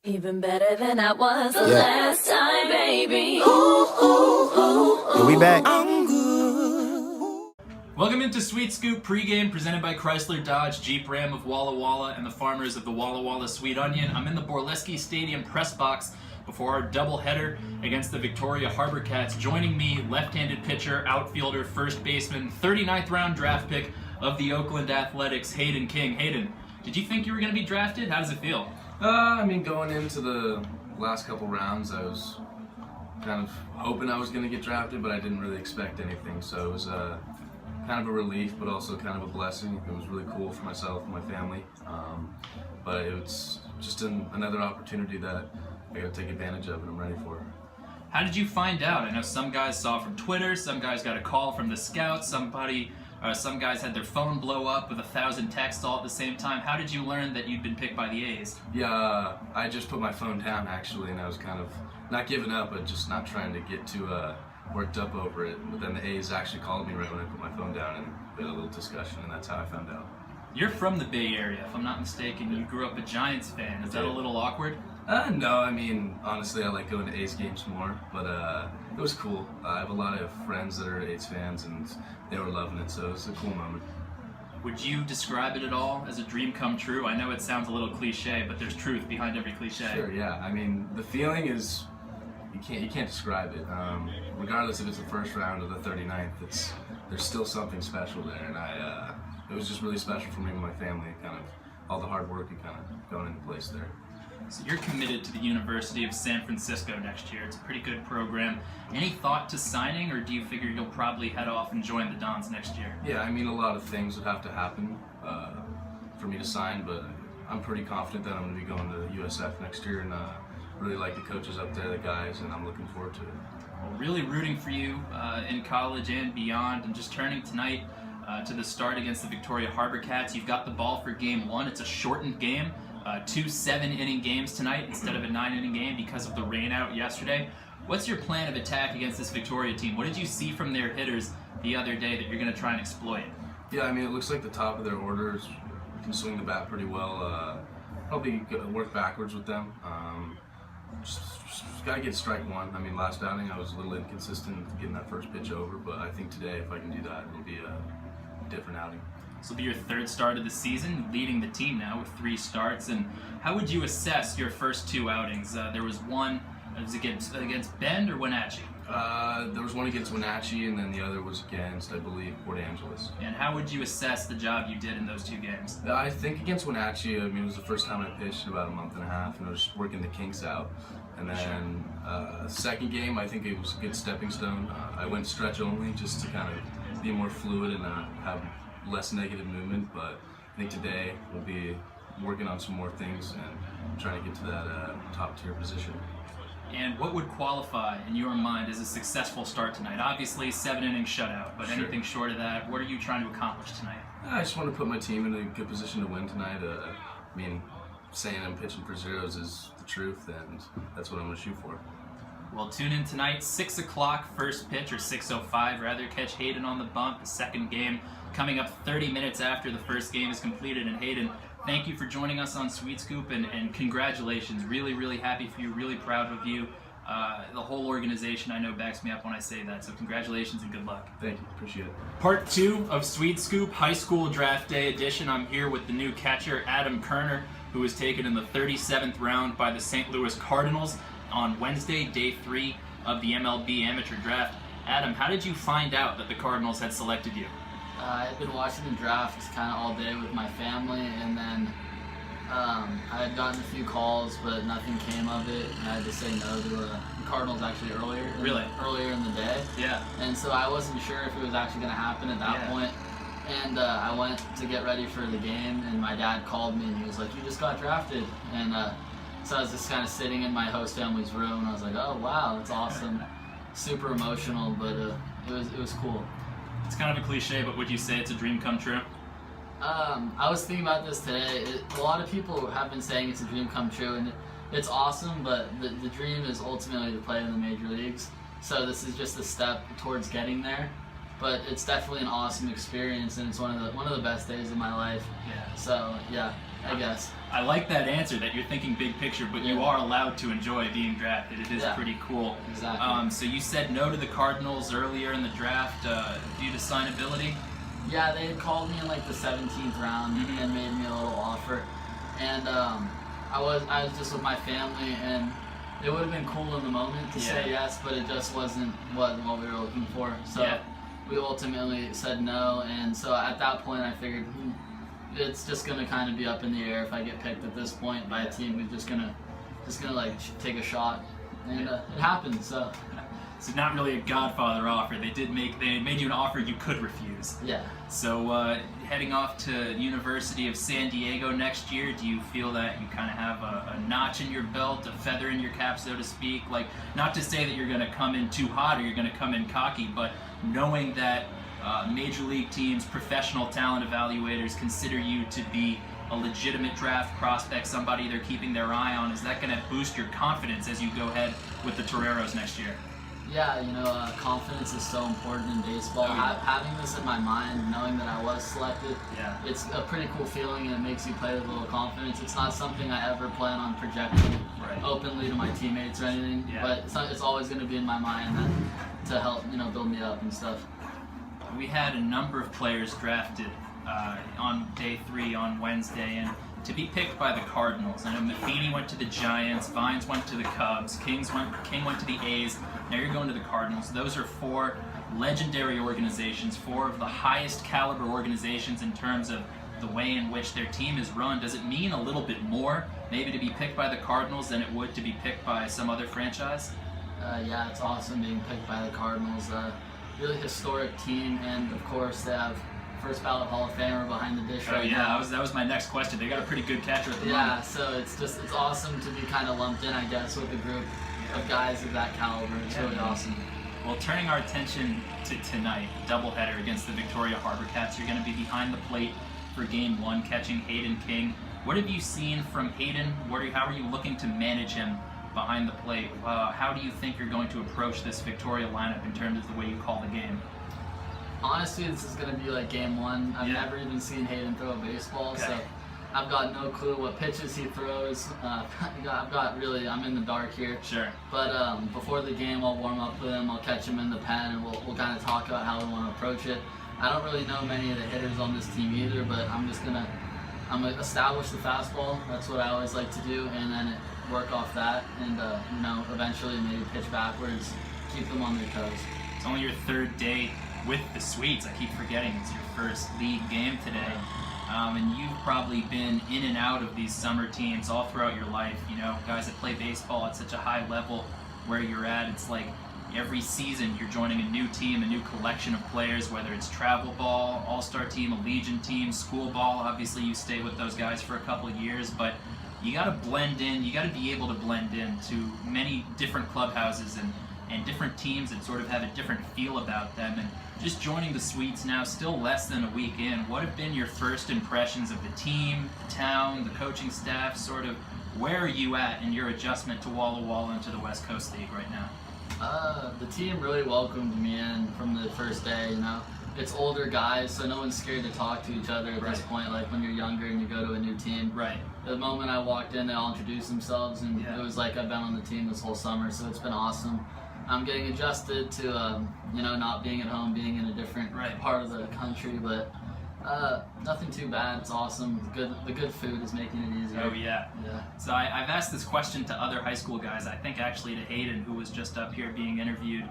Even better than I was the last time, baby. Ooh, we back. Welcome into Sweet Scoop Pregame, presented by Chrysler Dodge Jeep Ram of Walla Walla and the farmers of the Walla Walla Sweet Onion. I'm in the Borleski Stadium press box before our doubleheader against the Victoria Harbor Cats. Joining me, left-handed pitcher, outfielder, first baseman, 39th round draft pick of the Oakland Athletics, Haydn King. Haydn, did you think you were going to be drafted? How does it feel? Going into the last couple rounds, I was kind of hoping I was going to get drafted, but I didn't really expect anything. So it was kind of a relief, but also kind of a blessing. It was really cool for myself and my family. But it's just another opportunity that I got to take advantage of, and I'm ready for it. How did you find out? I know some guys saw from Twitter, some guys got a call from the scouts, some guys had their phone blow up with 1,000 texts all at the same time. How did you learn that you'd been picked by the A's? Yeah, I just put my phone down actually, and I was kind of not giving up, but just not trying to get too worked up over it. But then the A's actually called me right when I put my phone down, and we had a little discussion, and that's how I found out. You're from the Bay Area, if I'm not mistaken. You grew up a Giants fan. Is that a little awkward? No, honestly, I like going to A's games more, but it was cool. I have a lot of friends that are A's fans, and they were loving it, so it was a cool moment. Would you describe it at all as a dream come true? I know it sounds a little cliche, but there's truth behind every cliche. Sure, yeah. the feeling is, you can't describe it. Regardless if it's the first round or the 39th, there's still something special there, and it was just really special for me and my family, kind of all the hard work and kind of going into place there. So you're committed to the University of San Francisco next year. It's a pretty good program. Any thought to signing, or do you figure you'll probably head off and join the Dons next year? Yeah, a lot of things would have to happen for me to sign, but I'm pretty confident that I'm going to be going to USF next year, and really like the coaches up there, the guys, and I'm looking forward to it. Well, really rooting for you in college and beyond, and just turning tonight to the start against the Victoria Harbor Cats. You've got the ball for game one. It's a shortened game. 2 7-inning games tonight instead of a 9-inning game because of the rain out yesterday. What's your plan of attack against this Victoria team? What did you see from their hitters the other day that you're going to try and exploit? Yeah, it looks like the top of their orders can swing the bat pretty well. Probably work backwards with them. Just got to get strike one. Last outing I was a little inconsistent getting that first pitch over, but I think today if I can do that, it'll be a different outing. This will be your third start of the season, leading the team now with 3 starts. And how would you assess your first 2 outings? There was one, was it against Bend or Wenatchee? There was one against Wenatchee, and then the other was against, I believe, Port Angeles. And how would you assess the job you did in those 2 games? I think against Wenatchee, it was the first time I pitched in about a month and a half, and I was just working the kinks out. And then second game, I think it was a good stepping stone. I went stretch only just to kind of be more fluid and have less negative movement, but I think today we'll be working on some more things and trying to get to that top tier position. And what would qualify in your mind as a successful start tonight? Obviously 7-inning shutout, but Sure. Anything short of that, what are you trying to accomplish tonight? I just want to put my team in a good position to win tonight. Saying I'm pitching for zeros is the truth, and that's what I'm going to shoot for. Well, tune in tonight, 6 o'clock, first pitch, or 6:05 rather. Catch Haydn on the bump, the second game coming up 30 minutes after the first game is completed. And Haydn, thank you for joining us on Sweet Scoop, and congratulations. Really, really happy for you, really proud of you. The whole organization, I know, backs me up when I say that, so congratulations and good luck. Thank you, appreciate it. Part 2 of Sweet Scoop, High School Draft Day edition. I'm here with the new catcher, Adam Kerner, who was taken in the 37th round by the St. Louis Cardinals on Wednesday, day 3 of the MLB amateur draft. Adam, how did you find out that the Cardinals had selected you? I'd been watching the draft kind of all day with my family, and then I had gotten a few calls, but nothing came of it, and I had to say no to the Cardinals actually earlier in the day. Yeah. And so I wasn't sure if it was actually going to happen at that point. And I went to get ready for the game, and my dad called me, and he was like, "You just got drafted." And so I was just kind of sitting in my host family's room, and I was like, "Oh wow, that's awesome." Super emotional, but it was cool. It's kind of a cliche, but would you say it's a dream come true? I was thinking about this today. A lot of people have been saying it's a dream come true, and it's awesome, but the dream is ultimately to play in the major leagues. So this is just a step towards getting there. But it's definitely an awesome experience, and it's one of the best days of my life. Yeah. So yeah, I guess. I like that answer, that you're thinking big picture, but you are allowed to enjoy being drafted. It is pretty cool. Exactly. So you said no to the Cardinals earlier in the draft due to signability? Yeah, they had called me in like the 17th round and made me a little offer, and I was just with my family, and it would have been cool in the moment to say yes, but it just wasn't what we were looking for. So we ultimately said no, and so at that point I figured it's just gonna kind of be up in the air if I get picked at this point by a team who's just gonna like take a shot, and it happened. So. So not really a Godfather offer. They made you an offer you could refuse. Yeah. So heading off to University of San Diego next year, do you feel that you kind of have a notch in your belt, a feather in your cap, so to speak? Like, not to say that you're going to come in too hot or you're going to come in cocky, but knowing that major league teams, professional talent evaluators consider you to be a legitimate draft prospect, somebody they're keeping their eye on, is that going to boost your confidence as you go ahead with the Toreros next year? Yeah, confidence is so important in baseball. Having this in my mind, knowing that I was selected, it's a pretty cool feeling, and it makes you play with a little confidence. It's not something I ever plan on projecting openly to my teammates or anything, but it's always going to be in my mind to help build me up and stuff. We had a number of players drafted on day 3 on Wednesday, and to be picked by the Cardinals. I know Matheny went to the Giants, Vines went to the Cubs, King went to the A's. Now you're going to the Cardinals. Those are 4 legendary organizations, 4 of the highest caliber organizations in terms of the way in which their team is run. Does it mean a little bit more, maybe, to be picked by the Cardinals than it would to be picked by some other franchise? Yeah, it's awesome being picked by the Cardinals. Really historic team, and of course they have first ballot Hall of Famer behind the dish right now. That was my next question. They got a pretty good catcher at the moment. Yeah, so it's awesome to be kind of lumped in, I guess, with a group of guys of that caliber. It's really awesome. Well, turning our attention to tonight, doubleheader against the Victoria Harbor Cats, you're going to be behind the plate for Game 1, catching Haydn King. What have you seen from Haydn? How are you looking to manage him behind the plate? How do you think you're going to approach this Victoria lineup in terms of the way you call the game? Honestly, this is going to be like Game 1. I've never even seen Haydn throw a baseball, so I've got no clue what pitches he throws. I'm in the dark here. Sure. But before the game, I'll warm up with him. I'll catch him in the pen, and we'll kind of talk about how we want to approach it. I don't really know many of the hitters on this team either, but I'm gonna establish the fastball. That's what I always like to do, and then work off that, and eventually maybe pitch backwards, keep them on their toes. It's only your 3rd day with the Sweets. I keep forgetting it's your first league game today. And you've probably been in and out of these summer teams all throughout your life. Guys that play baseball at such a high level where you're at, it's like every season you're joining a new team, a new collection of players, whether it's travel ball, all-star team, a Legion team, school ball. Obviously you stay with those guys for a couple of years, but you got to blend in. You got to be able to blend in to many different clubhouses and different teams that sort of have a different feel about them. And just joining the Sweets now, still less than a week in, what have been your first impressions of the team, the town, the coaching staff? Sort of, where are you at in your adjustment to Walla Walla and to the West Coast League right now? The team really welcomed me in from the first day. It's older guys, so no one's scared to talk to each other at this point. Like when you're younger and you go to a new team. Right. The moment I walked in, they all introduced themselves, and it was like I've been on the team this whole summer, so it's been awesome. I'm getting adjusted to, not being at home, being in a different part of the country, but nothing too bad. It's awesome. The good food is making it easier. Oh, yeah. So I've asked this question to other high school guys, I think actually to Haydn, who was just up here being interviewed.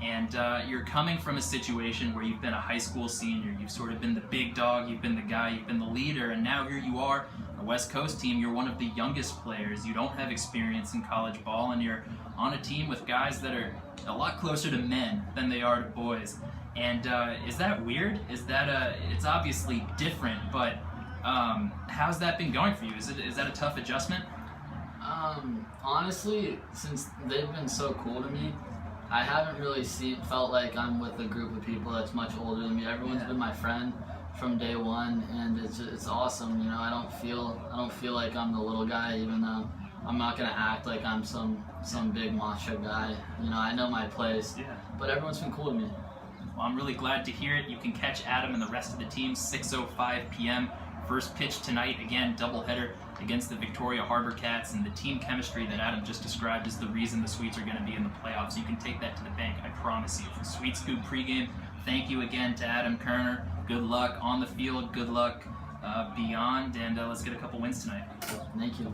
And you're coming from a situation where you've been a high school senior, you've sort of been the big dog, you've been the guy, you've been the leader, and now here you are, a West Coast team, you're one of the youngest players, you don't have experience in college ball, and you're on a team with guys that are a lot closer to men than they are to boys. And is that weird? Is that it's obviously different, but how's that been going for you? Is that a tough adjustment? Honestly, since they've been so cool to me, I haven't really felt like I'm with a group of people that's much older than me. Everyone's been my friend from day one, and it's awesome. I don't feel like I'm the little guy, even though I'm not gonna act like I'm some big macho guy. I know my place. But everyone's been cool to me. Well, I'm really glad to hear it. You can catch Adam and the rest of the team 6:05 p.m. First pitch tonight, again, doubleheader against the Victoria Harbour Cats, and the team chemistry that Adam just described is the reason the Sweets are going to be in the playoffs. You can take that to the bank, I promise you. From Sweet Scoop Pregame, thank you again to Adam Kerner. Good luck on the field, good luck beyond, and let's get a couple wins tonight. Thank you.